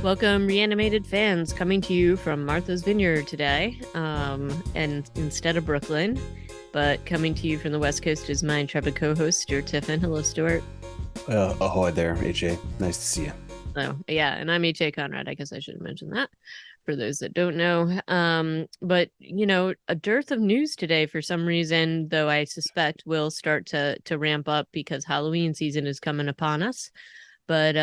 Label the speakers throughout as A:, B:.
A: Welcome, Reanimated fans, coming to you from Martha's Vineyard today, and instead of Brooklyn, but coming to you from the West Coast is my intrepid co-host, Stuart Tiffin. Hello, Stuart.
B: Ahoy there, AJ. Nice to see you.
A: Oh, yeah, and I'm H.A. Conrad. I guess I should have mentioned that for those that don't know. But a dearth of news today for some reason, though I suspect will start to ramp up because Halloween season is coming upon us. But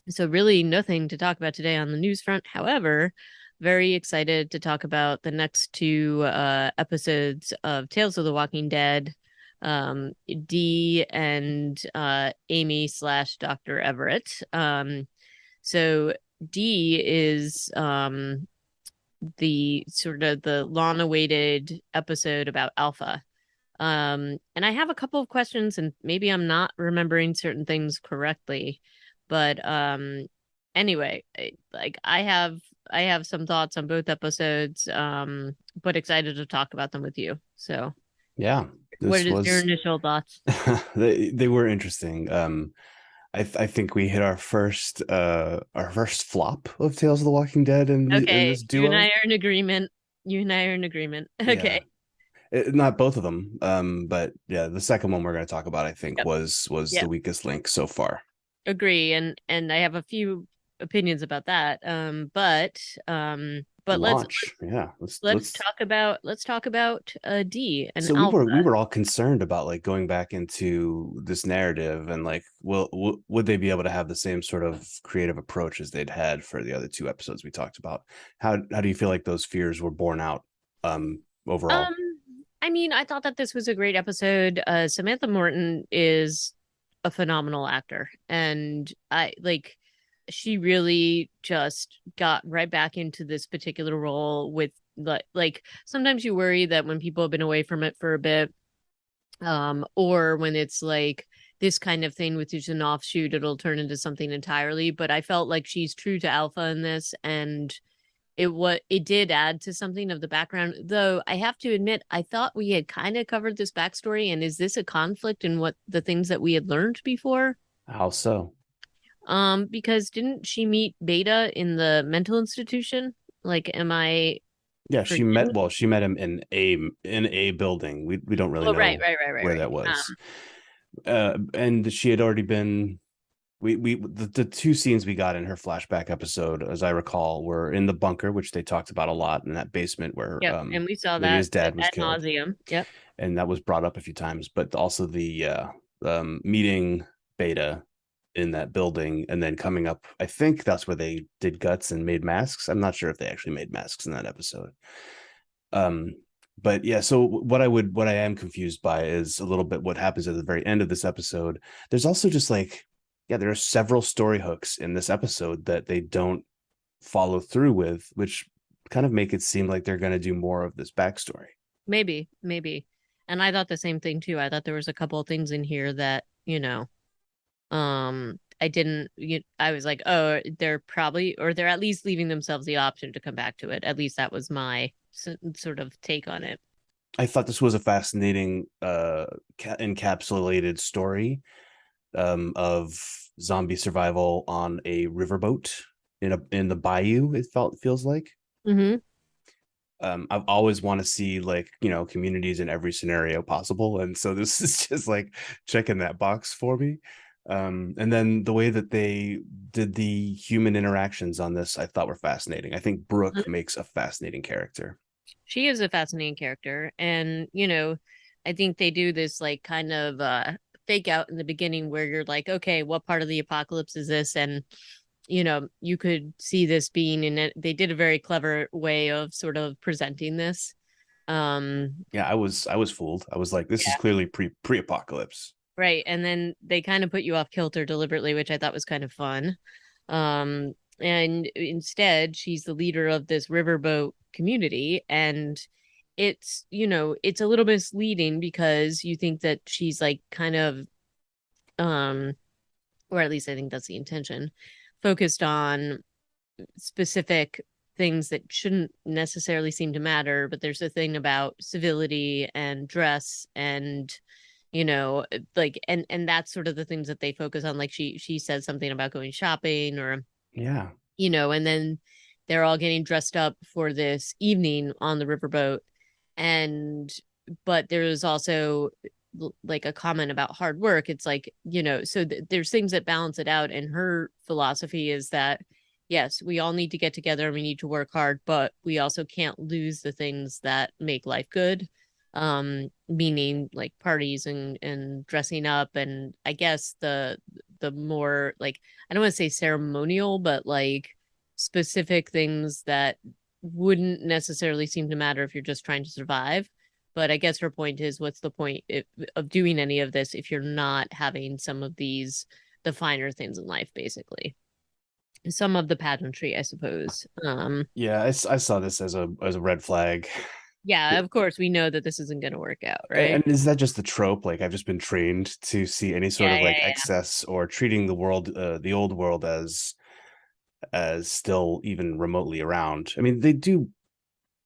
A: so really nothing to talk about today on the news front. However, very excited to talk about the next two episodes of Tales of the Walking Dead. Dee and Amy slash Dr. Everett. So Dee is the sort of the long awaited episode about Alpha. And I have a couple of questions, and maybe I'm not remembering certain things correctly, but anyway, I have some thoughts on both episodes, but excited to talk about them with you. So,
B: Yeah,
A: what
B: this
A: is your
B: was
A: initial thoughts?
B: they were interesting. I think we hit our first flop of Tales of the Walking Dead in
A: Okay,
B: this
A: you and I
B: duo.
A: are in agreement. You and I are in agreement.
B: Yeah,
A: Okay.
B: not both of them. But yeah, the second one we're going to talk about, I think,
A: Yep.
B: was the
A: Yep.
B: weakest link so far.
A: Agree. And I have a few opinions about that. But
B: Launch. Yeah, let's.
A: let's talk about D and
B: So we
A: Alpha.
B: were all concerned about like going back into this narrative and like, would they be able to have the same sort of creative approach as they'd had for the other two episodes we talked about? How do you feel like those fears were borne out overall?
A: Um, I mean, I thought that this was a great episode. Samantha Morton is a phenomenal actor, and I like she really just got right back into this particular role with like sometimes you worry that when people have been away from it for a bit, or when it's like this kind of thing with just an offshoot, it'll turn into something entirely. But I felt like she's true to Alpha in this, and it did add to something of the background, though I have to admit I thought we had kind of covered this backstory. And is this a conflict in what the things that we had learned before?
B: How so?
A: Because didn't she meet Beta in the mental institution? Like, am I
B: Yeah,
A: forgetting?
B: she met him in a building. We don't really
A: Oh, right,
B: know
A: right, right, right,
B: where
A: right.
B: that was. And she had already been the two scenes we got in her flashback episode, as I recall, were in the bunker, which they talked about a lot, in that basement where
A: Yep, and we saw that
B: Lydia's dad was
A: ad
B: killed,
A: nauseum. Yep.
B: and that was brought up a few times. But also the meeting Beta in that building, and then coming up, I think that's where they did guts and made masks. I'm not sure if they actually made masks in that episode. Um, but yeah, so what I am confused by is a little bit what happens at the very end of this episode. There's also just like, yeah, there are several story hooks in this episode that they don't follow through with, which kind of make it seem like they're going to do more of this backstory.
A: Maybe, maybe. And I thought the same thing too. I thought there was a couple of things in here that, I didn't, I was like, oh, they're probably, or they're at least leaving themselves the option to come back to it. At least that was my sort of take on it.
B: I thought this was a fascinating encapsulated story of zombie survival on a riverboat in the bayou. Feels like.
A: Mm-hmm.
B: I've always want to see like communities in every scenario possible, and so this is just like checking that box for me. And then the way that they did the human interactions on this, I thought were fascinating. I think Brooke makes a fascinating character.
A: She is a fascinating character. And, I think they do this like kind of fake out in the beginning where you're like, okay, what part of the apocalypse is this? And, you could see this being in it. They did a very clever way of sort of presenting this. Um,
B: Yeah, I was fooled. I was like, this is
A: yeah,
B: clearly pre-apocalypse.
A: right. And then they kind of put you off kilter deliberately, which I thought was kind of fun. And instead, she's the leader of this riverboat community. And it's a little misleading because you think that she's like kind of, um, or at least I think that's the intention, focused on specific things that shouldn't necessarily seem to matter. But there's a thing about civility and dress and like and that's sort of the things that they focus on. Like she says something about going shopping or
B: Yeah.
A: and then they're all getting dressed up for this evening on the riverboat. And, but there's also like a comment about hard work. It's like, so there's things that balance it out. And her philosophy is that, yes, we all need to get together and we need to work hard, but we also can't lose the things that make life good. Meaning like parties and dressing up, and I guess the more like, I don't want to say ceremonial, but like specific things that wouldn't necessarily seem to matter if you're just trying to survive. But I guess her point is, what's the point of doing any of this if you're not having some of these, the finer things in life, basically? Some of the pageantry, I suppose.
B: Yeah, I saw this as a red flag.
A: Yeah, of course, we know that this isn't going to work out, right?
B: And is that just the trope? Like I've just been trained to see any sort
A: Yeah,
B: of like
A: yeah,
B: excess or treating the old world as still even remotely around. I mean, they do.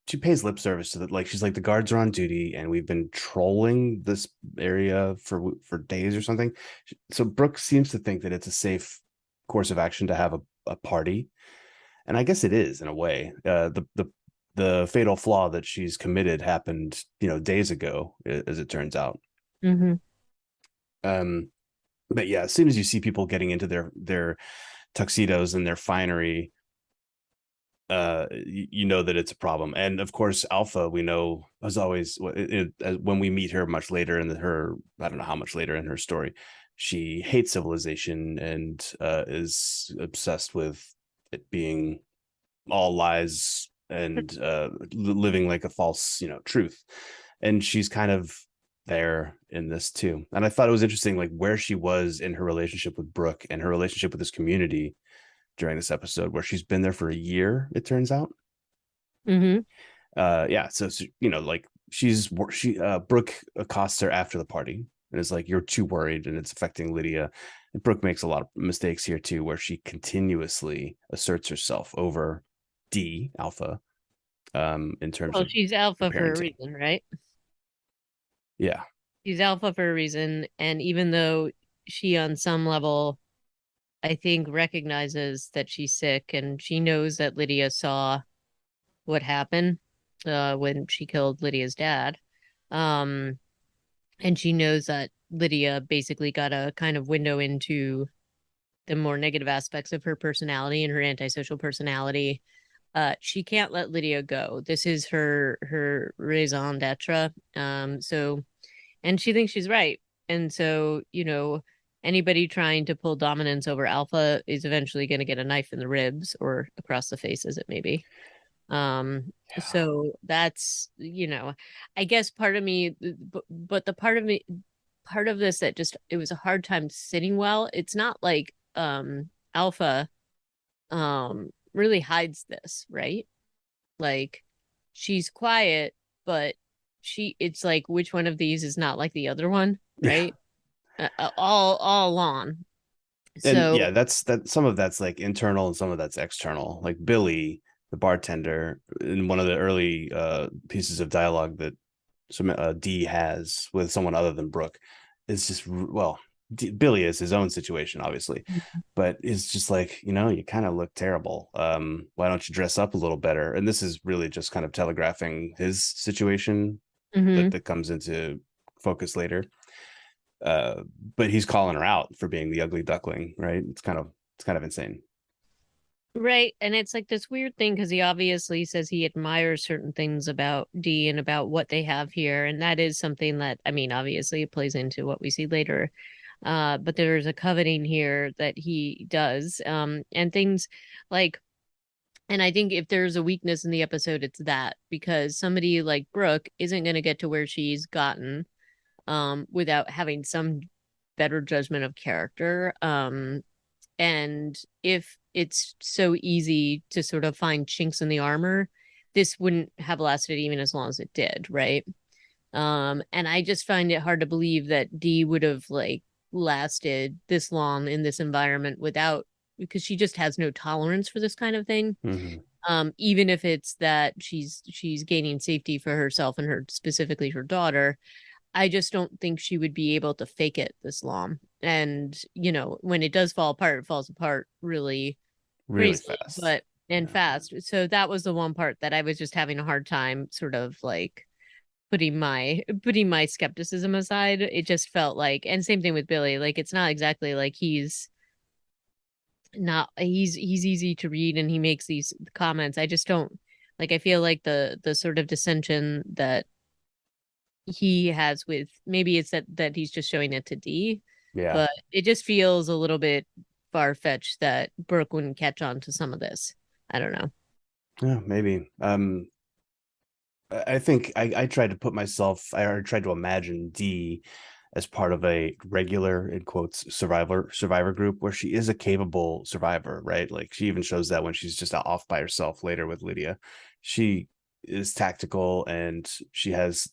B: She pays lip service to that. Like she's like the guards are on duty, and we've been trolling this area for days or something. So Brooke seems to think that it's a safe course of action to have a party, and I guess it is in a way. The fatal flaw that she's committed happened, days ago, as it turns out.
A: yeah.
B: Um, but yeah, as soon as you see people getting into their tuxedos and their finery, you know that it's a problem. And of course, Alpha, we know, as always, when we meet her much later in her, I don't know how much later in her story, she hates civilization and is obsessed with it being all lies and living like a false, truth. And she's kind of there in this too. And I thought it was interesting, like where she was in her relationship with Brooke and her relationship with this community during this episode, where she's been there for a year, it turns out.
A: Mm-hmm.
B: Yeah, so like she Brooke accosts her after the party and is like, you're too worried and it's affecting Lydia. And Brooke makes a lot of mistakes here too, where she continuously asserts herself over D Alpha, in terms
A: Well,
B: of
A: she's
B: her
A: alpha for a
B: parenting.
A: reason, right?
B: Yeah.
A: She's alpha for a reason. And even though she, on some level, I think recognizes that she's sick and she knows that Lydia saw what happened when she killed Lydia's dad. Um, and she knows that Lydia basically got a kind of window into the more negative aspects of her personality and her antisocial personality. She can't let Lydia go. This is her raison d'etre. So, and she thinks she's right. And so, anybody trying to pull dominance over Alpha is eventually going to get a knife in the ribs or across the face, as it may be.
B: Yeah.
A: So that's, I guess part of me, but the part of me, part of this that just, it was a hard time sitting well. It's not like, Alpha, really hides this, right? Like she's quiet, but it's like, which one of these is not like the other one,
B: Yeah.
A: right? All along.
B: And yeah,
A: So,
B: that some of that's like internal and some of that's external. Like Billy, the bartender, in one of the early pieces of dialogue that D has with someone other than Brooke, is just, well, Billy is his own situation, obviously, but it's just like, you kind of look terrible. Why don't you dress up a little better? And this is really just kind of telegraphing his situation
A: mhm.
B: that comes into focus later. uh but he's calling her out for being the ugly duckling, right? It's kind of insane.
A: Right. And it's like this weird thing because he obviously says he admires certain things about D and about what they have here. And that is something that, I mean, obviously it plays into what we see later. But there's a coveting here that he does. And things like, and I think if there's a weakness in the episode, it's that because somebody like Brooke isn't going to get to where she's gotten without having some better judgment of character. And if it's so easy to sort of find chinks in the armor, this wouldn't have lasted even as long as it did, right? And I just find it hard to believe that Dee would have like lasted this long in this environment without, because she just has no tolerance for this kind of thing.
B: Mm-hmm.
A: Even if it's that she's gaining safety for herself and her, specifically her daughter, I just don't think she would be able to fake it this long. And, when it does fall apart, it falls apart really
B: really
A: crazy,
B: fast.
A: but and
B: Yeah.
A: fast. So that was the one part that I was just having a hard time sort of like putting my skepticism aside. It just felt like, and same thing with Billy, like it's not exactly like he's easy to read and he makes these comments. I just don't like, I feel like the sort of dissension that he has with, maybe it's that he's just showing it to D,
B: Yeah.
A: but it just feels a little bit far-fetched that Brooke wouldn't catch on to some of this. I don't know.
B: Yeah, maybe. I think I tried to put myself, I tried to imagine Dee as part of a regular, in quotes, survivor group where she is a capable survivor, right? Like she even shows that when she's just off by herself later with Lydia. She is tactical and she has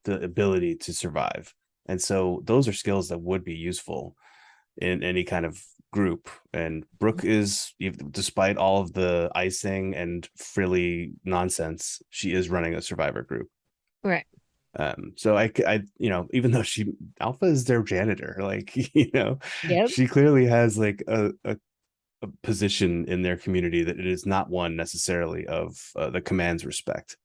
B: the ability to survive. And so those are skills that would be useful in any kind of group. And Brooke is, despite all of the icing and frilly nonsense, she is running a survivor group.
A: Right.
B: So even though Alpha is their janitor, like,
A: Yep.
B: she clearly has like a position in their community that it is not one necessarily of the command's respect.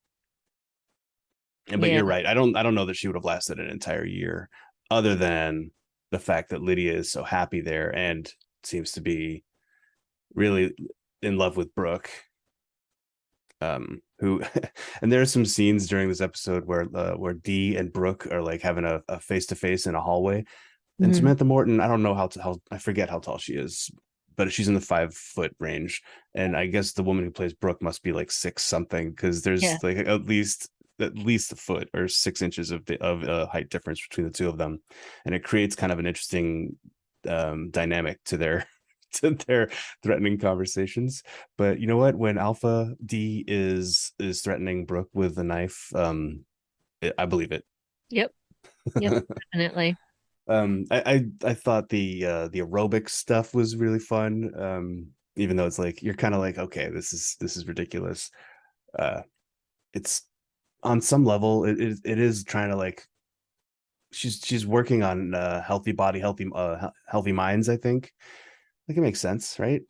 B: But
A: Yeah.
B: you're right. I don't know that she would have lasted an entire year, other than the fact that Lydia is so happy there and seems to be really in love with Brooke. Who and there are some scenes during this episode where Dee and Brooke are like having a face to face in a hallway, and
A: Mhm.
B: Samantha Morton, I don't know how I forget how tall she is, but she's in the 5 foot range, and I guess the woman who plays Brooke must be like six something because
A: Yeah.
B: there's like at least a foot or 6 inches of height difference between the two of them, and it creates kind of an interesting dynamic to their to their threatening conversations. But you know what? When Alpha D is threatening Brooke with a knife, I believe it.
A: Yep. Yep. Definitely.
B: I thought the aerobic stuff was really fun. Even though it's like you're kind of like, okay, this is ridiculous. Uh, it's on some level, it is trying to like she's working on healthy body, healthy minds. I think like it makes sense, right?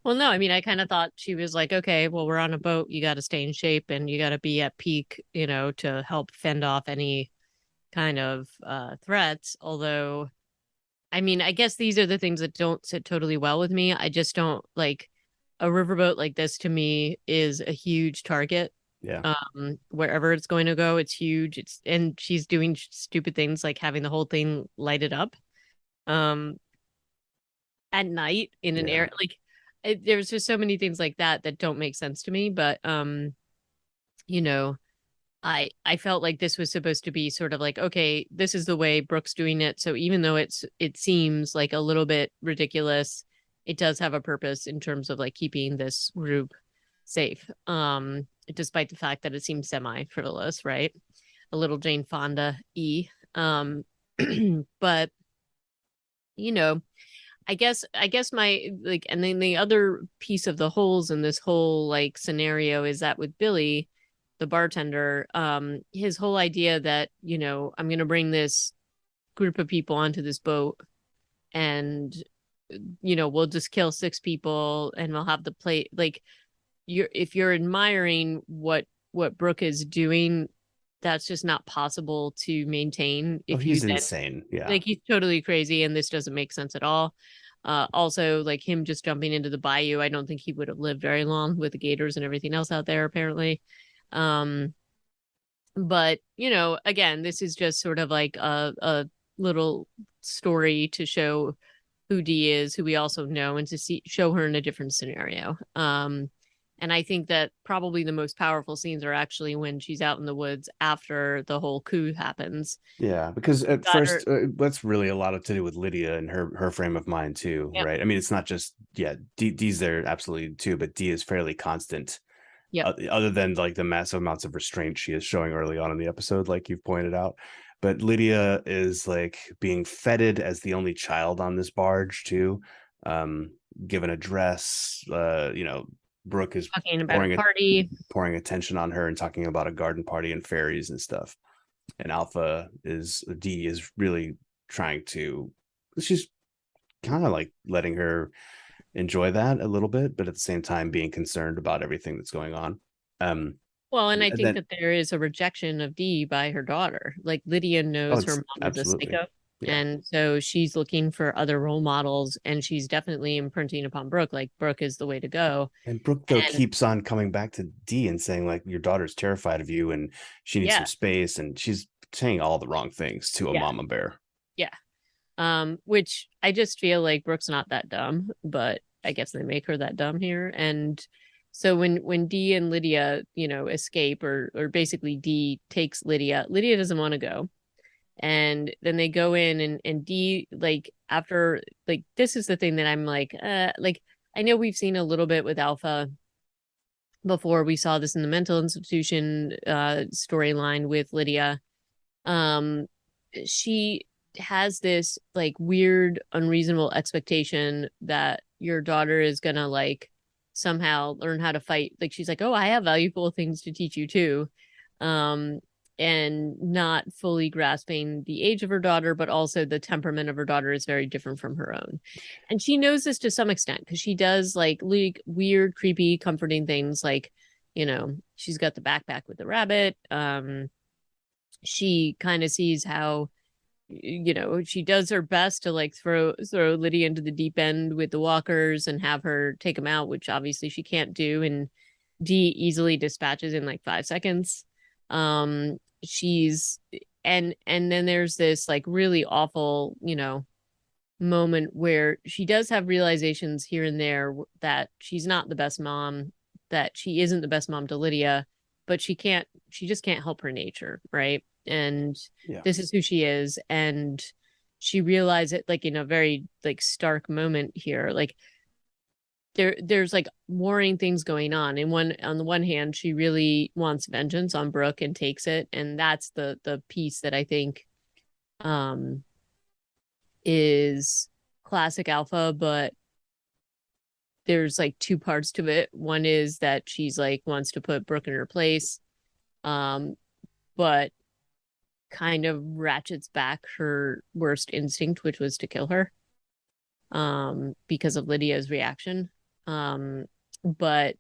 A: Well, no, I mean, I kind of thought she was like, okay, well, we're on a boat. You got to stay in shape and you got to be at peak, to help fend off any kind of threats. Although, I mean, I guess these are the things that don't sit totally well with me. I just don't like a riverboat like this to me is a huge target.
B: Yeah,
A: Wherever it's going to go, it's huge. And she's doing stupid things like having the whole thing lighted up. Um, at night in an
B: yeah.
A: air like there's just so many things like that don't make sense to me, but you know I felt like this was supposed to be sort of like, okay, this is the way Brooke's doing it, so even though it seems like a little bit ridiculous, it does have a purpose in terms of like keeping this group safe, despite the fact that it seems semi frivolous, right? A little Jane Fonda um but you know I guess my like, and then the other piece of the holes in this whole like scenario is that with Billy, the bartender, his whole idea that, I'm gonna bring this group of people onto this boat and we'll just kill 6 people and we'll have the plate like, if you're admiring what Brooke is doing, that's just not possible to maintain
B: Oh,
A: if you
B: he's
A: then
B: insane. Yeah,
A: like, he's totally crazy and this doesn't make sense at all. Also, like him just jumping into the bayou, I don't think he would have lived very long with the gators and everything else out there, apparently. Um, but again, this is just sort of like a little story to show who Dee is, who we also know, and to show her in a different scenario. And I think that probably the most powerful scenes are actually when she's out in the woods after the whole coup happens.
B: yeah. Because at
A: Got her.
B: first, that's really a lot to do with Lydia and her frame of mind too,
A: Yep.
B: right? I mean, it's not just D's there absolutely too, but D is fairly constant.
A: Yep.
B: Other than like the massive amounts of restraint she is showing early on in the episode, like you've pointed out. But Lydia is like being feted as the only child on this barge too, um, given a dress. Brooke is
A: Talking about a
B: pouring it
A: party.
B: pouring attention on her and talking about a garden party and fairies and stuff. And Alpha is D is really trying to. She's kind of like letting her. enjoy that a little bit, but at the same time being concerned about everything that's going on. Um,
A: Well, and I
B: and
A: think
B: then
A: that there is a rejection of Dee by her daughter. Like Lydia
B: oh,
A: knows her
B: it's
A: mom is a
B: absolutely
A: psycho.
B: yeah.
A: And so she's looking for other role models, and she's definitely imprinting upon Brooke, like Brooke is the way to go.
B: And Brooke though
A: And
B: keeps on coming back to Dee and saying like your daughter's terrified of you and she needs some
A: yeah,
B: space, and she's saying all the wrong things to a
A: yeah,
B: mama bear.
A: yeah. Which I just feel like Brooke's not that dumb, but I guess they make her that dumb here. And so when Dee and Lydia, escape, or basically Dee takes Lydia, Lydia doesn't want to go. And then they go in, and Dee, like, after, like, this is the thing that I'm like, I know we've seen a little bit with Alpha before. We saw this in the mental institution storyline with Lydia. um she has this like weird unreasonable expectation that your daughter is gonna like somehow learn how to fight. Like she's like, oh, I have valuable things to teach you too. um and not fully grasping the age of her daughter, but also the temperament of her daughter is very different from her own. And she knows this to some extent because she does like weird creepy comforting things, like, she's got the backpack with the rabbit. She kind of sees how, she does her best to like throw Lydia into the deep end with the walkers and have her take them out, which obviously she can't do, and Dee easily dispatches in like 5 seconds. She's and then there's this like really awful, moment where she does have realizations here and there that she's not the best mom, that she isn't the best mom to Lydia, but she just can't help her nature, right? And
B: Yeah.
A: this is who she is. And she realized it like in a very like stark moment here. Like there's like warring things going on. And on the one hand, she really wants vengeance on Brooke and takes it. And that's the piece that I think um is classic Alpha, but there's like two parts to it. One is that she's like wants to put Brooke in her place, um, but kind of ratchets back her worst instinct, which was to kill her, because of Lydia's reaction. But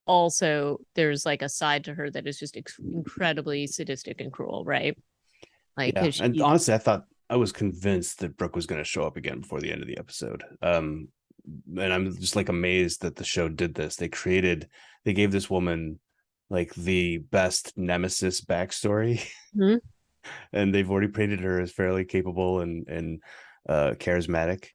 A: also there's like a side to her that is just incredibly sadistic and cruel, right? Like,
B: Yeah.
A: because
B: And
A: she,
B: honestly, I was convinced that Brooke was going to show up again before the end of the episode. And I'm just like amazed that the show did this. They gave this woman like the best nemesis backstory,
A: Mhm.
B: and they've already painted her as fairly capable and charismatic.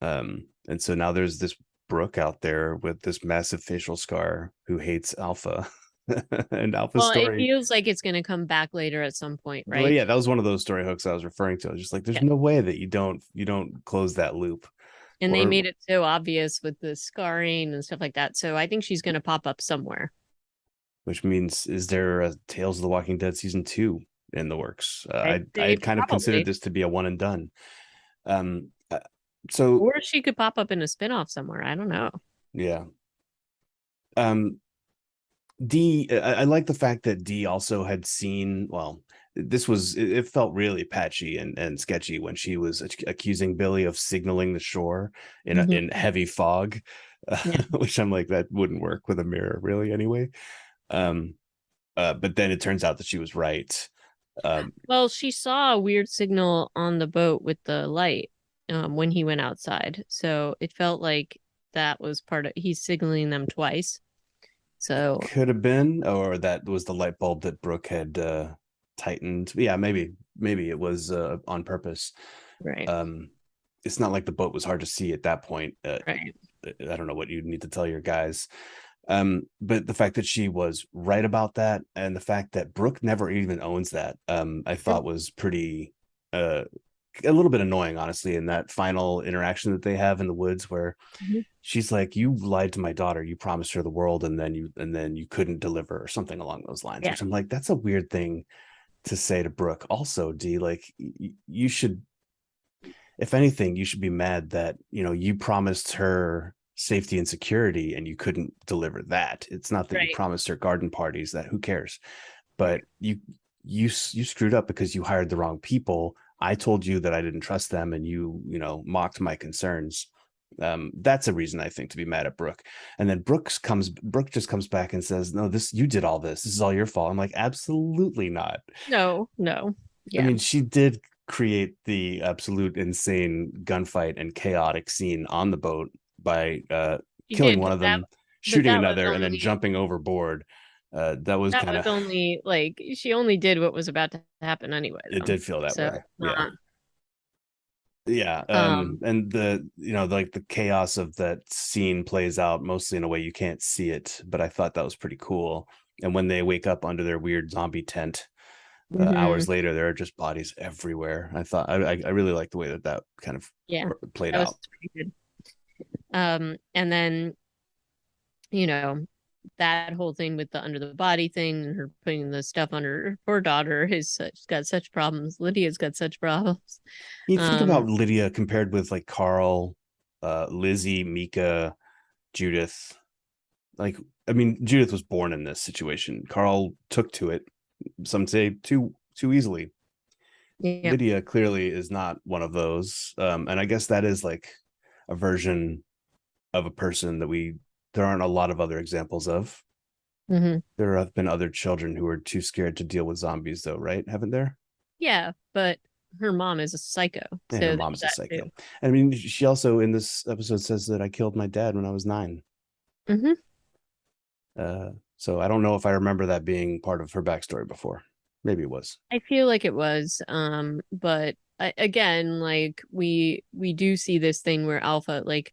B: And so now there's this Brooke out there with this massive facial scar who hates Alpha. And Alpha's
A: Well, it
B: story.
A: feels like it's going to come back later at some point,
B: Well,
A: right?
B: yeah, that was one of those story hooks I was referring to. I was just like, there's
A: Yeah.
B: no way that you don't close that loop.
A: And they
B: Or
A: made it so obvious with the scarring and stuff like that. So I think she's going to pop up somewhere.
B: which means, is there a Tales of the Walking Dead season 2 in the works?
A: I'd
B: I
A: say
B: had kind of considered
A: probably.
B: this to be a one and done. Um, so
A: Or she could pop up in a spinoff somewhere. I don't know.
B: yeah. Um, D, I like the fact that D also had seen, well, it felt really patchy and sketchy when she was accusing Billy of signaling the shore
A: Mhm.
B: in heavy fog,
A: Yeah.
B: which I'm like, that wouldn't work with a mirror really anyway. Um, but then it turns out that she was right. Um,
A: Well, she saw a weird signal on the boat with the light, when he went outside. So it felt like that was part of, he's signaling them twice. So,
B: could have been, or that was the light bulb that Brooke had tightened. Yeah, maybe it was on purpose.
A: right,
B: Um, it's not like the boat was hard to see at that point.
A: right,
B: I don't know what you need to tell your guys. But the fact that she was right about that, and the fact that Brooke never even owns that, I thought was pretty uh a little bit annoying, honestly, in that final interaction that they have in the woods where
A: Mhm.
B: she's like, you lied to my daughter, you promised her the world, and then you couldn't deliver, or something along those lines,
A: Yeah,
B: which I'm like, that's a weird thing to say to Brooke. Also, D, like, you should, if anything, you should be mad that you promised her safety and security and you couldn't deliver that. It's not that you
A: right,
B: promised her garden parties, that who cares, but
A: right.
B: you screwed up because you hired the wrong people. I told you that I didn't trust them, and you mocked my concerns. That's a reason I think to be mad at Brooke. And then Brooke just comes back and says, no, this, you did all this is all your fault. I'm like, absolutely not.
A: No, no.
B: I
A: Yeah.
B: mean, she did create the absolute insane gunfight and chaotic scene on the boat by
A: She
B: killing
A: did,
B: one
A: but
B: of them, shooting
A: that was
B: another, and then
A: only
B: jumping overboard. That was
A: that
B: kind
A: was
B: of,
A: only like she only did what was about to happen anyway
B: it
A: though.
B: did feel that
A: So
B: way.
A: it's
B: Yeah.
A: not
B: Yeah.
A: um
B: And the, like the chaos of that scene plays out mostly in a way you can't see it, but I thought that was pretty cool. And when they wake up under their weird zombie tent,
A: mhm.
B: hours later, there are just bodies everywhere. I thought I really liked the way that that kind of
A: Yeah.
B: played
A: That was
B: out.
A: pretty good. And then, you know, that whole thing with the under the body thing and her putting the stuff under her poor daughter is such got such problems. Lydia's got such problems.
B: You think
A: Um,
B: about Lydia compared with like Carl, Lizzie, Mika, Judith. Like, I mean, Judith was born in this situation. Carl took to it. Some say too easily.
A: yeah.
B: Lydia clearly is not one of those. And I guess that is like a version of a person that there aren't a lot of other examples of.
A: Hmm.
B: There have been other children who are too scared to deal with zombies, though, right? Haven't there?
A: Yeah, but her mom is a psycho.
B: And her
A: So there's
B: mom's a
A: that too.
B: psycho. I mean, she also in this episode says that I killed my dad when I was 9.
A: Hmm.
B: So I don't know if I remember that being part of her backstory before. Maybe it was.
A: I feel like it was. But again, like we do see this thing where Alpha, like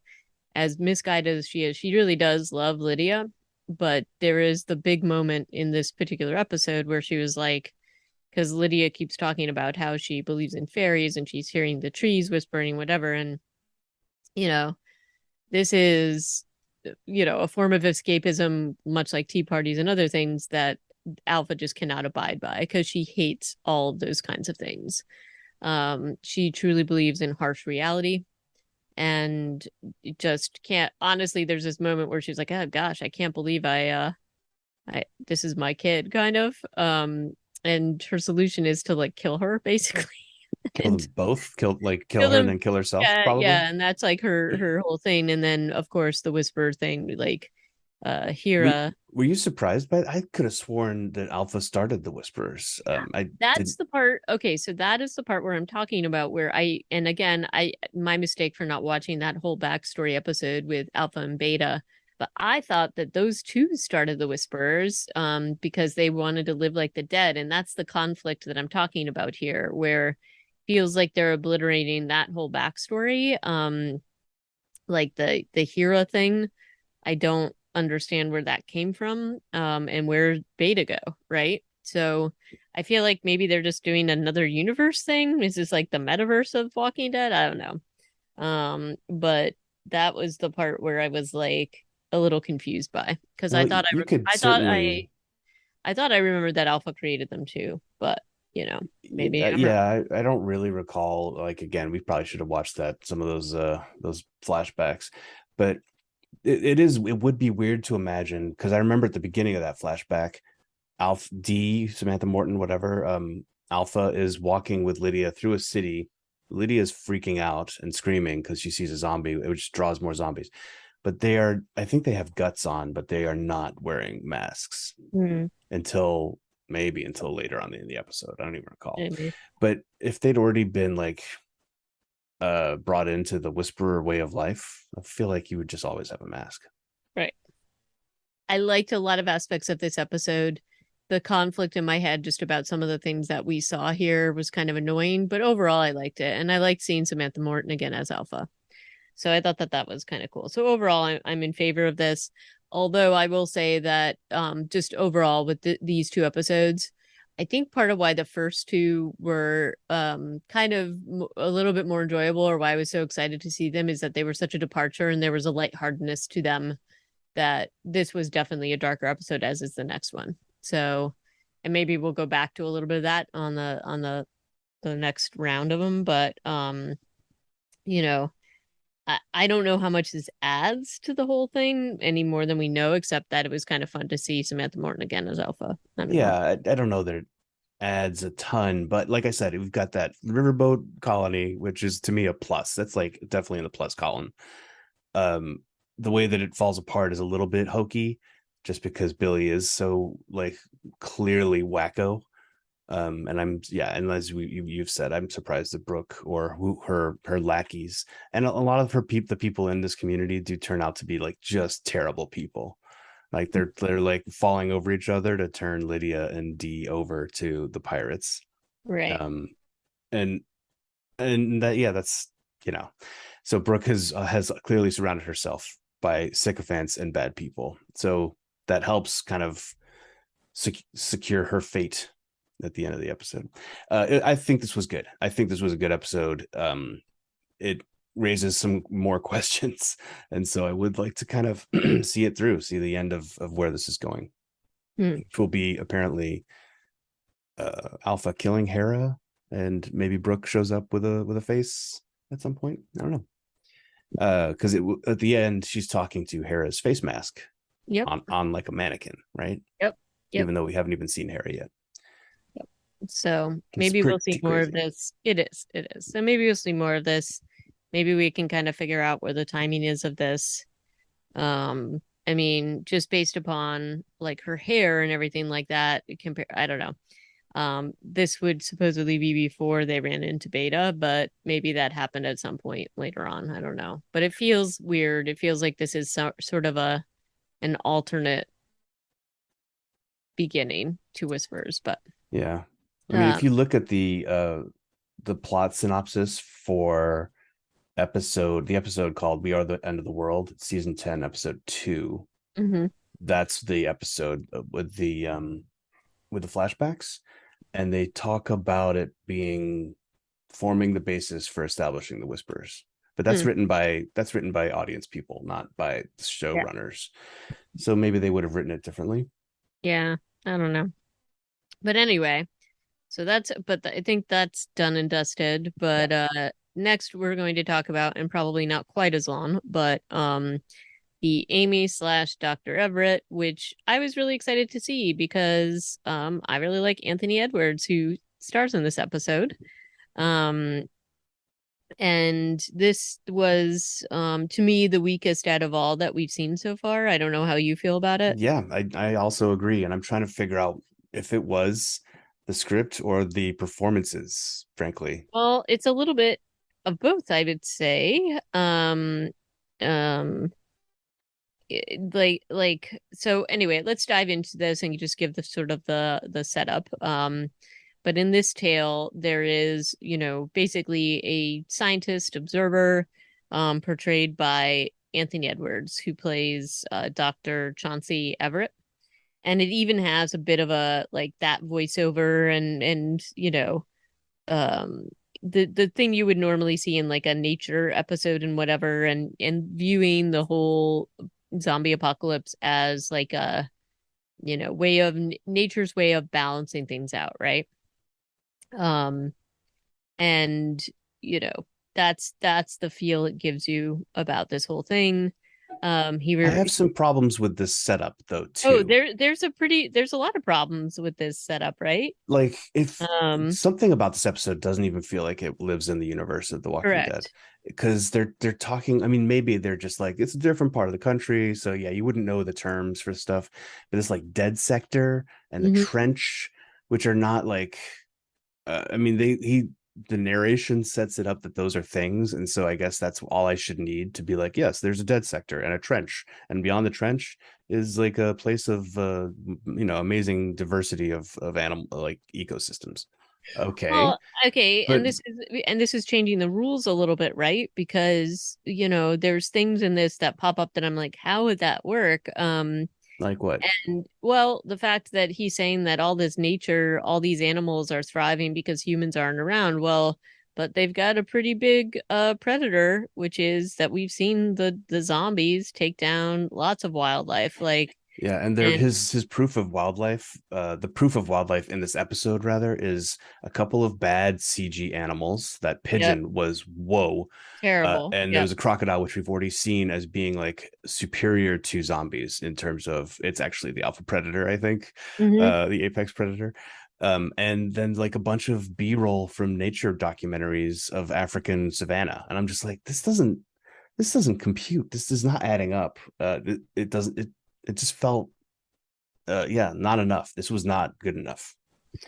A: as misguided as she really does love Lydia. But there is the big moment in this particular episode where she was like, because Lydia keeps talking about how she believes in fairies and she's hearing the trees whispering, whatever. And, you know, this is, a form of escapism, much like tea parties and other things that Alpha just cannot abide by because she hates all of those kinds of things. She truly believes in harsh reality and just can't. Honestly, there's this moment where she's like, "Oh gosh, I can't believe this is my kid," kind of. And her solution is to like kill her, basically,
B: Kill them
A: and
B: both. Kill
A: kill
B: her and
A: them.
B: then kill herself,
A: Yeah,
B: probably.
A: yeah, and that's like her whole thing. And then of course the whisper thing, like
B: Were,
A: Hira.
B: were you surprised by it? I could have sworn that Alpha started the Whisperers.
A: Yeah.
B: I
A: That's
B: didn't.
A: the part. Okay, so that is the part where I'm talking about where and again, my mistake for not watching that whole backstory episode with Alpha and Beta, but I thought that those two started the Whisperers because they wanted to live like the dead, and that's the conflict that I'm talking about here, where feels like they're obliterating that whole backstory. Like the Hera thing, I don't understand where that came from, and where Beta go, right? So I feel like maybe they're just doing another universe thing. Is this like the metaverse of Walking Dead? I don't know. But that was the part where I was like a little confused by because
B: Well, you could certainly.
A: I thought I remembered that Alpha created them too, but maybe I'm wrong.
B: Yeah, I don't really recall. Like, again, we probably should have watched some of those flashbacks, but it would be weird to imagine, because I remember at the beginning of that flashback, Alpha D, Samantha Morton, whatever, Alpha is walking with Lydia through a city. Lydia is freaking out and screaming because she sees a zombie, which draws more zombies. But I think they have guts on, but they are not wearing masks
A: Hmm,
B: until maybe until later on in the episode. I don't even recall.
A: maybe.
B: But if they'd already been like brought into the Whisperer way of life, I feel like you would just always have a mask.
A: Right. I liked a lot of aspects of this episode. The conflict in my head just about some of the things that we saw here was kind of annoying, but overall I liked it. And I liked seeing Samantha Morton again as Alpha. So I thought that that was kind of cool. So overall, I'm in favor of this. Although I will say that just overall with these two episodes, I think part of why the first two were kind of a little bit more enjoyable, or why I was so excited to see them, is that they were such a departure and there was a lightheartedness to them, that this was definitely a darker episode, as is the next one. So, and maybe we'll go back to a little bit of that on the next round of them. But you know, I don't know how much this adds to the whole thing any more than we know, except that it was kind of fun to see Samantha Morton again as Alpha. I don't know.
B: Yeah, I don't know that it adds a ton, but like I said, we've got that riverboat colony, which is to me a plus. That's like definitely in the plus column. Um, the way that it falls apart is a little bit hokey, just because Billy is so like clearly wacko. And I'm yeah, and as you've said, I'm surprised that Brooke or her lackeys and a lot of the people in this community do turn out to be like just terrible people. Like they're like falling over each other to turn Lydia and Dee over to the pirates.
A: Right.
B: Um, and that yeah, that's you know, so Brooke has clearly surrounded herself by sycophants and bad people. So that helps kind of secure her fate at the end of the episode. I think this was good. I think this was a good episode. It raises some more questions, and so I would like to kind of see it through, see the end of where this is going.
A: Hmm.
B: Which will be apparently Alpha killing Hera, and maybe Brooke shows up with a face at some point. I don't know. Because at the end she's talking to Hera's face mask
A: Yep.
B: on like a mannequin, right?
A: Yep. Yep.
B: Even though we haven't even seen Hera yet.
A: Yep. So
B: It's
A: maybe we'll see
B: pretty
A: more of
B: crazy.
A: this. It is. It is. So maybe we'll see more of this. Maybe we can kind of figure out where the timing is of this. I mean, just based upon like her hair and everything like that, compare, I don't know. This would supposedly be before they ran into Beta, but maybe that happened at some point later on. I don't know. But it feels weird. It feels like this is sort of an alternate beginning to Whispers, but
B: Yeah. I mean,
A: um
B: if you look at the plot synopsis for the episode called "We Are the End of the World," season 10, episode 2,
A: mhm.
B: that's the episode with the flashbacks, and they talk about it being forming the basis for establishing the Whispers. But
A: Hmm.
B: that's written by audience people, not by
A: Yeah.
B: showrunners. So maybe they would have written it differently.
A: Yeah. I don't know. But anyway, so I think that's done and dusted.
B: Yeah.
A: But next we're going to talk about, and probably not quite as long, but the Amy slash Dr. Everett, which I was really excited to see because I really like Anthony Edwards, who stars in this episode. Um, and this was to me the weakest out of all that we've seen so far. I don't know how you feel about it.
B: Yeah, I also agree. And I'm trying to figure out if it was the script or the performances, frankly.
A: Well, it's a little bit of both, I would say. Um, so anyway, let's dive into this and just give the sort of the setup. But in this tale, there is, basically a scientist observer, portrayed by Anthony Edwards, who plays Dr. Chauncey Everett. And it even has a bit of a like that voiceover and um the thing you would normally see in like a nature episode and whatever, and viewing the whole zombie apocalypse as like a way of nature's way of balancing things out, right? um and you know that's the feel it gives you about this whole thing. He
B: I
A: re-
B: have some problems with this setup though
A: oh,
B: too.
A: there's a lot of problems with this setup, right?
B: Like if
A: um
B: something about this episode doesn't even feel like it lives in the universe of The Walking Dead,
A: Correct.
B: because they're talking, I mean, maybe they're just like it's a different part of the country, so yeah, you wouldn't know the terms for stuff, but it's like dead sector and the
A: Hmm.
B: trench, which are not like I mean, the narration sets it up that those are things, and so I guess that's all I should need to be like, yes, there's a dead sector and a trench, and beyond the trench is like a place of amazing diversity of animal like ecosystems. Okay,
A: Well, okay,
B: but
A: and this is changing the rules a little bit, right? Because, there's things in this that pop up that I'm like, how would that work?
B: like what?
A: And well, the fact that he's saying that all this nature, all these animals are thriving because humans aren't around, well, but they've got a pretty big predator, which is that we've seen the zombies take down lots of wildlife, like.
B: Yeah, and there
A: And
B: his proof of wildlife, the proof of wildlife in this episode rather is a couple of bad CG animals. That
A: yep,
B: pigeon was whoa.
A: terrible.
B: And there
A: Yep.
B: was a crocodile, which we've already seen as being like superior to zombies in terms of it's actually the alpha predator, I think,
A: Hmm.
B: the apex predator. And then like a bunch of B-roll from nature documentaries of African savanna, and I'm just like, this doesn't compute. This is not adding up. It doesn't. It just felt, yeah, not enough. This was not good enough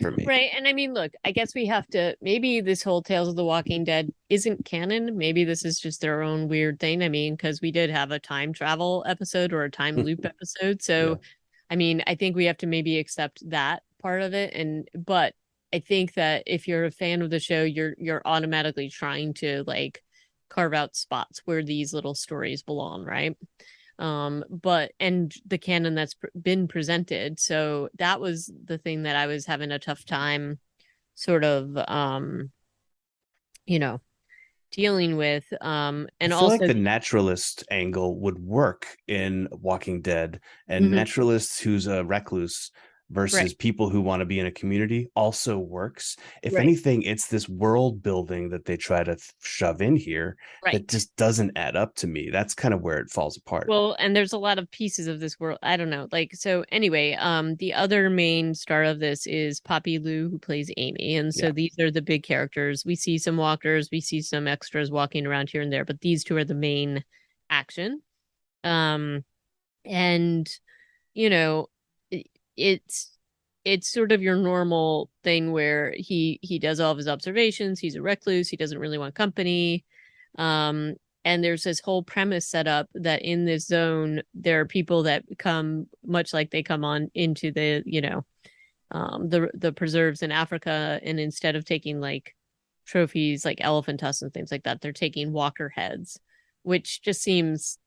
B: for me.
A: Right. And I mean, look, I guess we have to, maybe this whole Tales of the Walking Dead isn't canon. Maybe this is just their own weird thing. I mean, because we did have a time travel episode or a time loop episode.
B: Yeah.
A: So, I mean, I think we have to maybe accept that part of it. But I think that if you're a fan of the show, you're automatically trying to like carve out spots where these little stories belong, right? But and the canon that's been presented, so that was the thing that I was having a tough time sort of you know dealing with,
B: I
A: and
B: feel like
A: also
B: the naturalist angle would work in Walking Dead, and
A: mhm,
B: naturalists who's a recluse
A: right,
B: versus people who want to be in a community also works. If
A: right,
B: anything, it's this world building that they try to shove in here that
A: right.
B: just doesn't add up to me. That's kind of where it falls apart.
A: Well, and there's a lot of pieces of this world. I don't know. Like, so anyway, the other main star of this is Poppy Lou, who plays Amy. And
B: Yeah.
A: so these are the big characters. We see some walkers, we see some extras walking around here and there, but these two are the main action. Um, and you know, it's it's sort of your normal thing where he does all of his observations. He's a recluse. He doesn't really want company. Um, and there's this whole premise set up that in this zone there are people that come much like they come on into the the preserves in Africa, and instead of taking like trophies like elephant tusks and things like that, they're taking walker heads, which just seems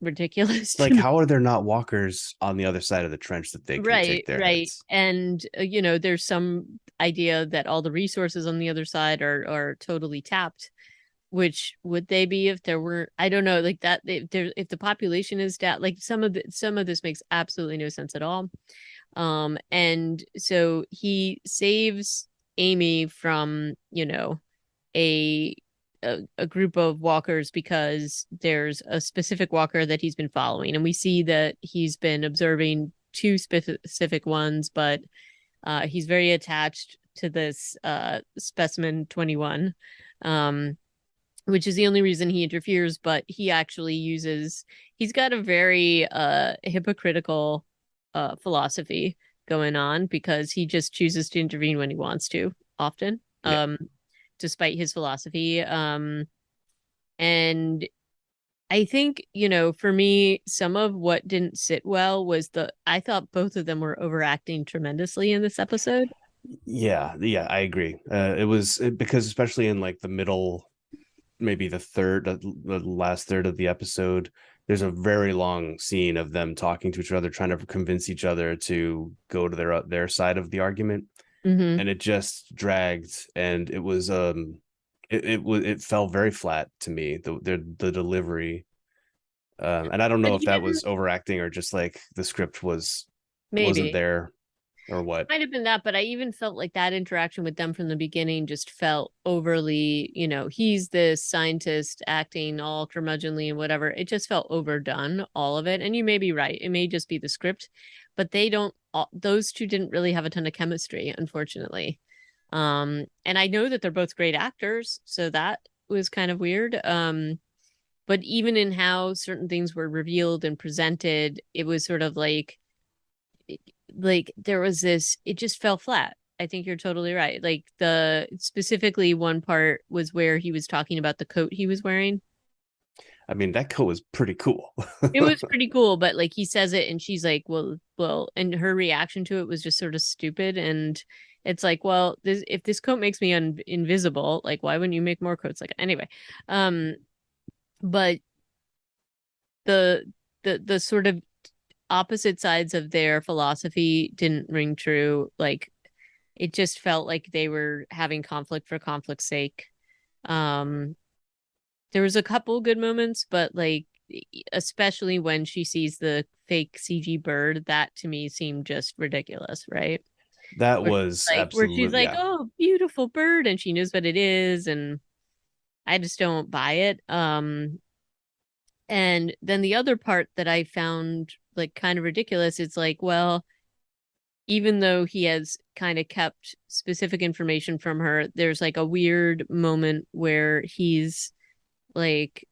A: ridiculous to
B: Like,
A: me.
B: how are there not walkers on the other side of the trench that they can
A: Right,
B: take their
A: right.
B: heads?
A: And there's some idea that all the resources on the other side are totally tapped, which would they be if there weren't, I don't know, like that if the population is that, like some of this makes absolutely no sense at all. And so he saves Amy from, a a group of walkers because there's a specific walker that he's been following, and we see that he's been observing two specific ones, but he's very attached to this specimen 21, um, which is the only reason he interferes. But he actually he's got a very hypocritical philosophy going on, because he just chooses to intervene when he wants to often,
B: Yeah.
A: despite his philosophy. And I think, for me, some of what didn't sit well was I thought both of them were overacting tremendously in this episode.
B: Yeah, I agree. Because especially in like the middle, maybe the last third of the episode, there's a very long scene of them talking to each other, trying to convince each other to go to their side of the argument,
A: Mm-hmm.
B: and it just dragged, and it fell very flat to me, the delivery. And I don't
A: But
B: know if that
A: even
B: was overacting or just like the script wasn't
A: maybe
B: there or what.
A: might have been that, but I even felt like that interaction with them from the beginning just felt overly, he's this scientist acting all curmudgeonly and whatever. It just felt overdone, all of it. And you may be right. It may just be the script, but those two didn't really have a ton of chemistry, unfortunately. And I know that they're both great actors, so that was kind of weird. But even in how certain things were revealed and presented, it was sort of like there was this, it just fell flat. I think you're totally right. Like the specifically one part was where he was talking about the coat he was wearing.
B: I mean, that coat was pretty cool.
A: It was pretty cool, but like he says it and she's like, well, and her reaction to it was just sort of stupid. And it's like, well, if this coat makes me invisible, like why wouldn't you make more coats? Like anyway, um, but the the sort of opposite sides of their philosophy didn't ring true. Like it just felt like they were having conflict for conflict's sake. Um, there was a couple good moments, but like especially when she sees the fake CG bird, that to me seemed just ridiculous, right?
B: That was
A: Where she's
B: absolutely,
A: like,
B: yeah.
A: "Oh, beautiful bird," and she knows what it is, and I just don't buy it. And then the other part that I found like kind of ridiculous, it's like, well, even though he has kind of kept specific information from her, there's like a weird moment where he's like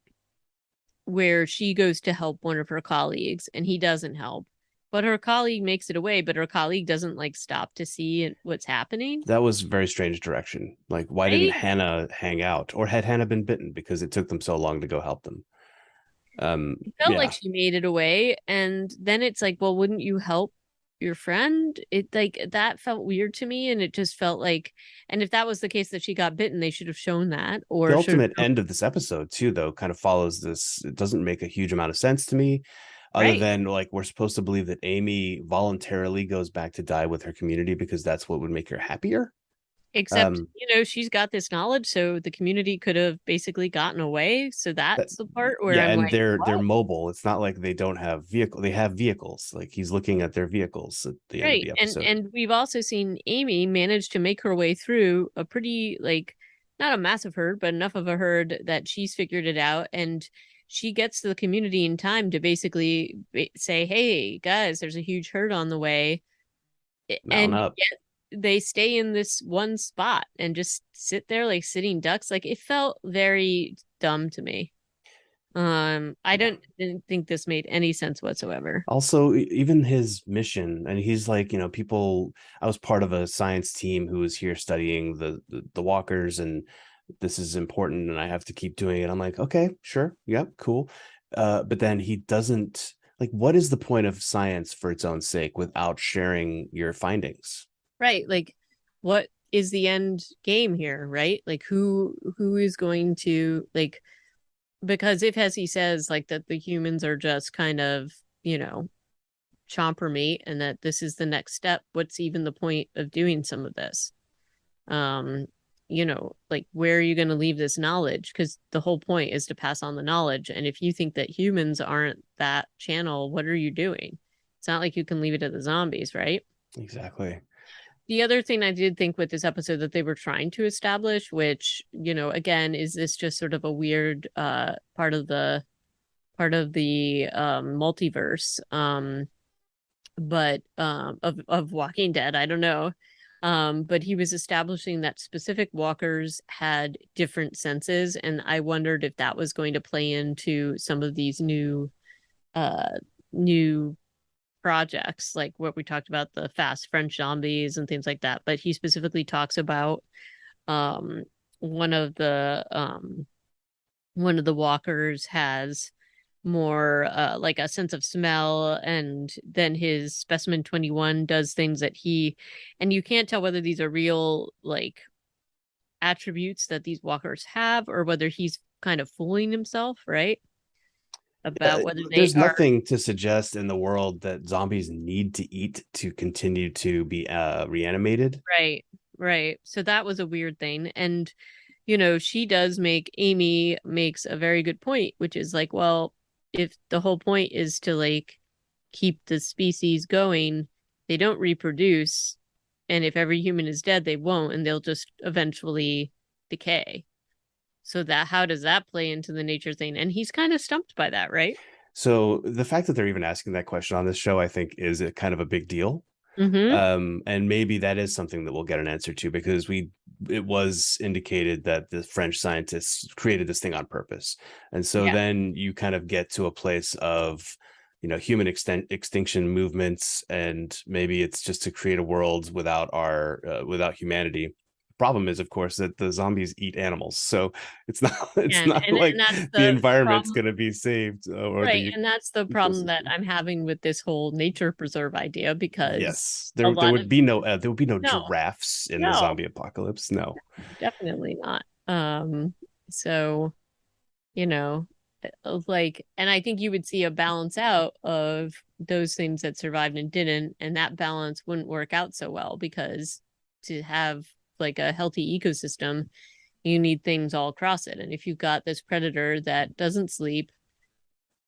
A: where she goes to help one of her colleagues and he doesn't help, but her colleague makes it away, but her colleague doesn't like stop to see what's happening,
B: That was very strange direction. Like, why didn't
A: right?
B: Hannah hang out, or had Hannah been bitten because it took them so long to go help them?
A: It felt like
B: Yeah,
A: she made it away, and then it's like, well, wouldn't you help your friend? It like that felt weird to me, and it just felt like, and if that was the case that she got bitten, they should have shown that,
B: the
A: or should have
B: ultimate
A: shown,
B: end of this episode too, though, kind of follows this. It doesn't make a huge amount of sense to me, other
A: right?
B: than like we're supposed to believe that Amy voluntarily goes back to die with her community because that's what would make her happier.
A: Except,
B: Um,
A: she's got this knowledge, so the community could have basically gotten away. So
B: that,
A: that's the part where
B: yeah,
A: I'm
B: and
A: like,
B: they're
A: what?
B: mobile. It's not like they don't have vehicle. They have vehicles. Like he's looking at their vehicles at the end of
A: Right.
B: the
A: And
B: episode.
A: and we've also seen Amy manage to make her way through a pretty like not a massive herd, but enough of a herd that she's figured it out, and she gets to the community in time to basically say, "Hey guys, there's a huge herd on the way."
B: Mount
A: And
B: up.
A: yet they stay in this one spot and just sit there like sitting ducks. Like it felt very dumb to me. I
B: Yeah.
A: didn't think this made any sense whatsoever.
B: Also, even his mission, and he's like, people. I was part of a science team who was here studying the walkers, and this is important, and I have to keep doing it. I'm like, okay, sure, yep, cool. But then he doesn't like. What is the point of science for its own sake without sharing your findings?
A: Right. Like what is the end game here, right? Like who is going to like because if as he says like that the humans are just kind of, chomper meat and that this is the next step, what's even the point of doing some of this? Um, like where are you going to leave this knowledge? Because the whole point is to pass on the knowledge. And if you think that humans aren't that channel, what are you doing? It's not like you can leave it to the zombies, right?
B: Exactly.
A: The other thing I did think with this episode that they were trying to establish, which, again, is this just sort of a weird part of the multiverse, but of Walking Dead, I don't know. But he was establishing that specific walkers had different senses, and I wondered if that was going to play into some of these uh new projects, like what we talked about, the fast French zombies and things like that. But he specifically talks about um one of the um one of the walkers has more like a sense of smell, and then his specimen 21 does things that he, and you can't tell whether these are real like attributes that these walkers have or whether he's kind of fooling himself, right? About whether they
B: There's
A: are.
B: nothing to suggest in the world that zombies need to eat to continue to be reanimated.
A: Right, right. So that was a weird thing. And, she does make Amy makes a very good point, which is like, well, if the whole point is to like keep the species going, they don't reproduce. And if every human is dead, they won't, and they'll just eventually decay. So that how does that play into the nature thing? And he's kind of stumped by that, right?
B: So the fact that they're even asking that question on this show, I think, is a kind of a big deal.
A: Mm-hmm.
B: And maybe that is something that we'll get an answer to, because it was indicated that the French scientists created this thing on purpose. And so
A: Yeah.
B: then you kind of get to a place of, human extinction movements, and maybe it's just to create a world without humanity. Problem is, of course, that the zombies eat animals, so it's not it's
A: And
B: not
A: and
B: like
A: that's
B: the
A: the
B: environment's
A: problem.
B: going to be saved, or
A: Right.
B: the
A: And that's the problem that
B: ecosystem.
A: I'm having with this whole nature preserve idea because
B: Yes,
A: a
B: there
A: lot of
B: would be no
A: no,
B: giraffes in the
A: no,
B: zombie apocalypse. No.
A: definitely not. So, you know, like, and I think you would see a balance out of those things that survived and didn't, and that balance wouldn't work out so well because to have like a healthy ecosystem, you need things all across it. And if you've got this predator that doesn't sleep,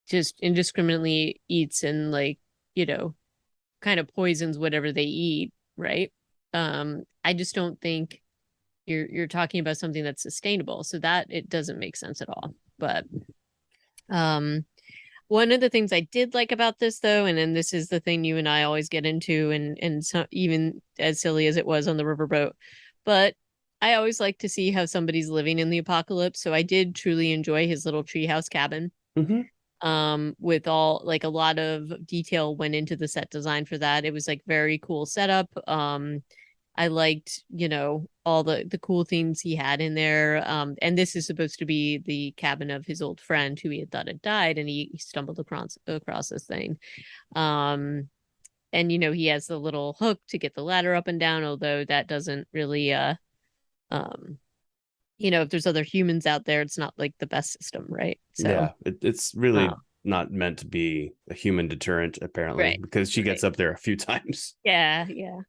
A: just indiscriminately eats and like, you know, kind of poisons whatever they eat, right? I just don't think you're talking about something that's sustainable. So that it doesn't make sense at all. But um one of the things I did like about this though, and then this is the thing you and I always get into, and so even as silly as it was on the riverboat, but I always like to see how somebody's living in the apocalypse. So I did truly enjoy his little treehouse cabin.
B: Hmm.
A: With all like a lot of detail went into the set design for that. It was like very cool setup. I liked, all the cool things he had in there. And this is supposed to be the cabin of his old friend who he had thought had died, and he stumbled across this thing. Um, and he has the little hook to get the ladder up and down, although that doesn't really um if there's other humans out there, it's not like the best system, right? So
B: Yeah, it's really
A: um
B: not meant to be a human deterrent, apparently,
A: right,
B: because she
A: right.
B: gets up there a few times.
A: Yeah, yeah.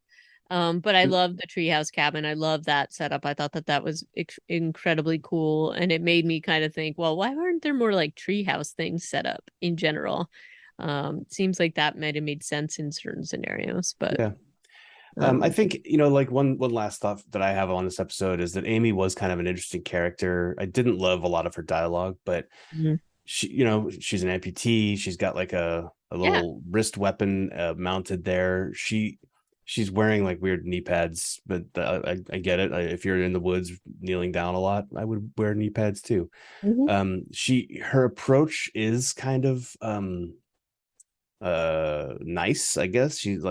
A: But I love the treehouse cabin. I love that setup. I thought that that was incredibly cool, and it made me kind of think, well, why aren't there more like treehouse things set up in general? It seems like that might have made sense in certain scenarios, but
B: Yeah. I
A: um,
B: think, like one last thought that I have on this episode is that Amy was kind of an interesting character. I didn't love a lot of her dialogue, but
A: mhm.
B: she's an amputee. She's got like a
A: Yeah.
B: little wrist weapon mounted there. She's wearing like weird knee pads, but I get it. If you're in the woods kneeling down a lot, I would wear knee pads too.
A: Hmm.
B: Her approach is kind of nice, I guess. She's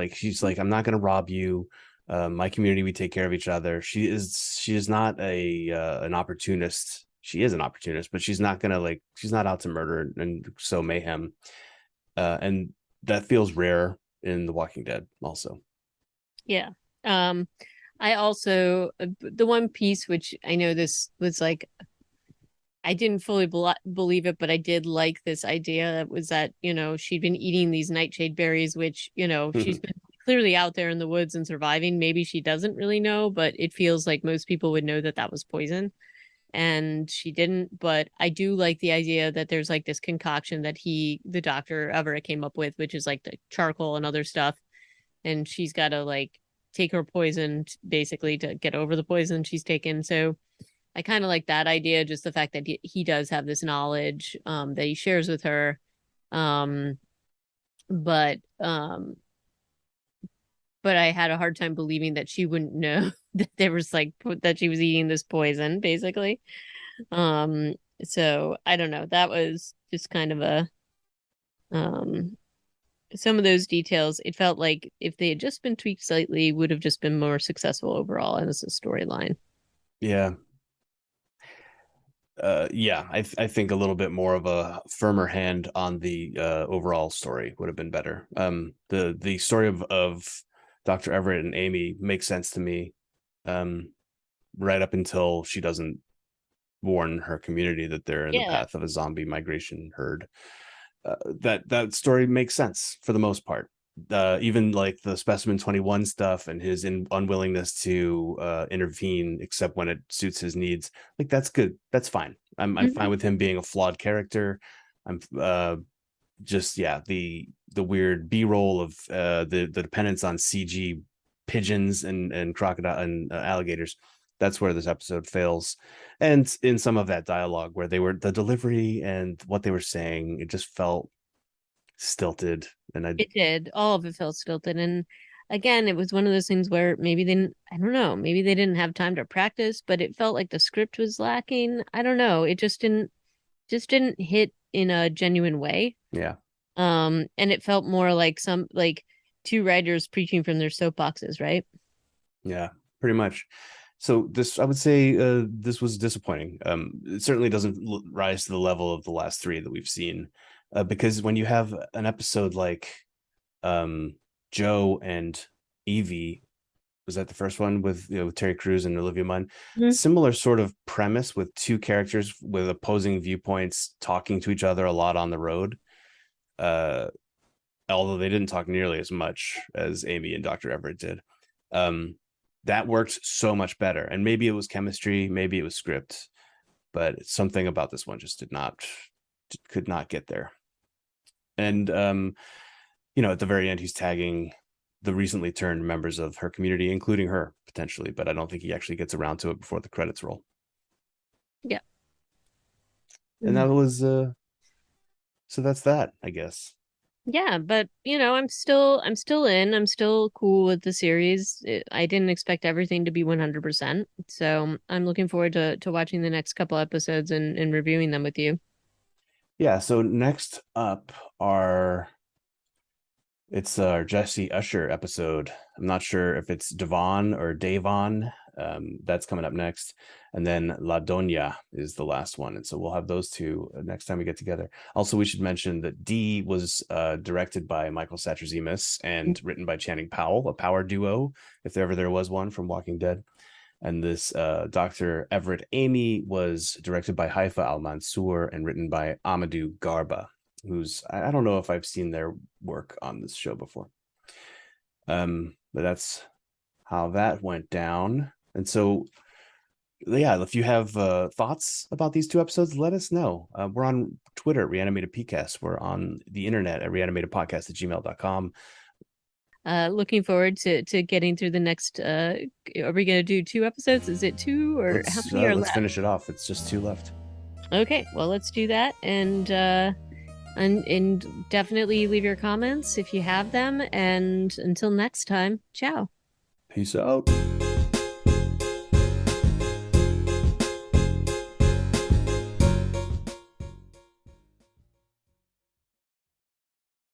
B: like, I'm not gonna rob you. My community, we take care of each other. She is not an opportunist. She is an opportunist, but she's not out to murder and sow mayhem. And that feels rare in The Walking Dead also.
A: Yeah. Um, I also the one piece which I know this was like I didn't fully believe it, but I did like this idea that was that, she'd been eating these nightshade berries, which, she's been clearly out there in the woods and surviving. Maybe she doesn't really know, but it feels like most people would know that that was poison. And she didn't. But I do like the idea that there's like this concoction that the doctor Everett came up with, which is like the charcoal and other stuff. And she's got to like take her poison basically to get over the poison she's taken. So I kind of like that idea, just the fact that he does have this knowledge that he shares with her. Um, but um, but I had a hard time believing that she wouldn't know that there was like that she was eating this poison, basically. Um, so I don't know. That was just kind of a um some of those details. It felt like if they had just been tweaked slightly, would have just been more successful overall as a storyline.
B: Yeah. Yeah, I think a little bit more of a firmer hand on the overall story would have been better. The story of Dr. Everett and Amy makes sense to me, um, right up until she doesn't warn her community that they're in the
A: Yeah.
B: path of a zombie migration herd. That story makes sense for the most part. Even like the specimen 21 stuff and his unwillingness to intervene except when it suits his needs, like that's good, that's fine. I'm
A: Mhm.
B: fine with him being a flawed character. I'm just, yeah, the weird b-roll of the dependence on CG pigeons and crocodile and alligators. That's where this episode fails. And in some of that dialogue where the delivery and what they were saying, it just felt stilted. And I
A: It did. All of it felt stilted. And again, it was one of those things where maybe they didn't, I don't know, maybe they didn't have time to practice, but it felt like the script was lacking. I don't know. It just didn't hit in a genuine way.
B: Yeah.
A: And it felt more like some like two writers preaching from their soapboxes, right?
B: Yeah, pretty much. So this, I would say, this was disappointing. It certainly doesn't rise to the level of the last three that we've seen, because when you have an episode like um, Joe and Evie, was that the first one with, with Terry Crews and Olivia Munn?
A: Mhm.
B: Similar sort of premise with two characters with opposing viewpoints talking to each other a lot on the road. Uh, Although they didn't talk nearly as much as Amy and Dr. Everett did. Um, that worked so much better. And maybe it was chemistry, maybe it was script, but something about this one just could not get there. And at the very end, he's tagging the recently turned members of her community, including her potentially, but I don't think he actually gets around to it before the credits roll.
A: Yeah.
B: And that
A: Mhm.
B: was so that's that, I guess.
A: Yeah, but I'm still in. I'm still cool with the series. I didn't expect everything to be 100%. So I'm looking forward to watching the next couple episodes and reviewing them with you.
B: Yeah. So next up are it's our Jesse Usher episode. I'm not sure if it's Devon or Davon. That's coming up next. And then La Doña is the last one. And so we'll have those two next time we get together. Also, we should mention that D was directed by Michael Satrazemis and written by Channing Powell, a power duo, if ever there was one from Walking Dead. And this Dr. Everett Amy was directed by Haifa Al Mansour and written by Amadou Garba, who's I don't know if I've seen their work on this show before. But that's how that went down. And so, yeah, if you have thoughts about these two episodes, let us know. We're on Twitter at Reanimated PCast. We're on the internet at reanimatedpodcast@gmail.com.
A: Looking forward to getting through the next. Are we going to do 2 episodes? Is it 2 or how many are
B: Let's
A: left?
B: finish it off. It's just 2 left.
A: Okay, well, let's do that, and definitely leave your comments if you have them. And until next time, ciao.
B: Peace out.